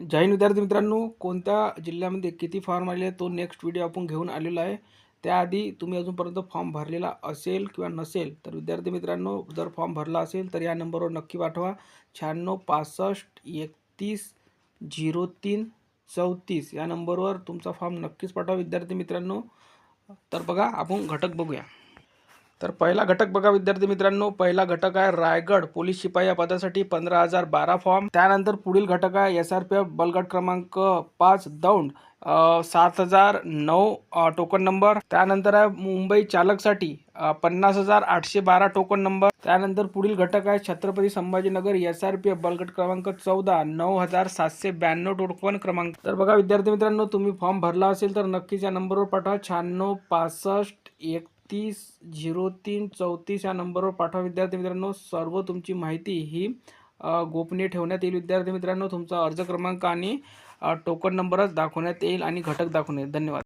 जय हिंद विद्यार्थी मित्रांनो, कोणत्या जिल्ह्यामध्ये किती फॉर्म आले तो नेक्स्ट व्हिडिओ आपण घेऊन आलेलो आहे। त्याआधी तुम्ही अजूनपर्यंत फॉर्म भरलेला असेल किंवा नसेल तर विद्यार्थी मित्रांनो, जर फॉर्म भरला असेल तर या नंबरवर नक्की पाठवा 9665310334 या नंबरवर तुमचा फॉर्म नक्कीच पाठवा विद्यार्थी मित्रांनो। तर बघा आपण घटक बघूया। तर पहिला घटक बघा विद्यार्थी मित्रांनो, पहिला घटक आहे रायगड पोलीस शिपाई या पदासाठी 15,012 फॉर्म। त्यानंतर पुढील घटक आहे SRPF बलगट क्रमांक 5 दौंड 7,009 टोकन नंबर। त्यानंतर आहे मुंबई चालकसाठी 50,812 टोकन नंबर। त्यानंतर पुढील घटक आहे छत्रपती संभाजीनगर SRPF बलगट क्रमांक 14 9,792 टोकन क्रमांक। तर बघा विद्यार्थी मित्रांनो, तुम्ही फॉर्म भरला असेल तर नक्कीच या नंबरवर पाठवा 9665310334 या नंबरवर पाठवा विद्यार्थी मित्रांनो। सर्व तुमची माहिती ही गोपनीय ठेवण्यात येईल विद्यार्थी मित्रांनो। तुमचा अर्ज क्रमांक आणि टोकन नंबरच दाखवण्यात येईल आणि घटक दाखवण्यात येईल। धन्यवाद।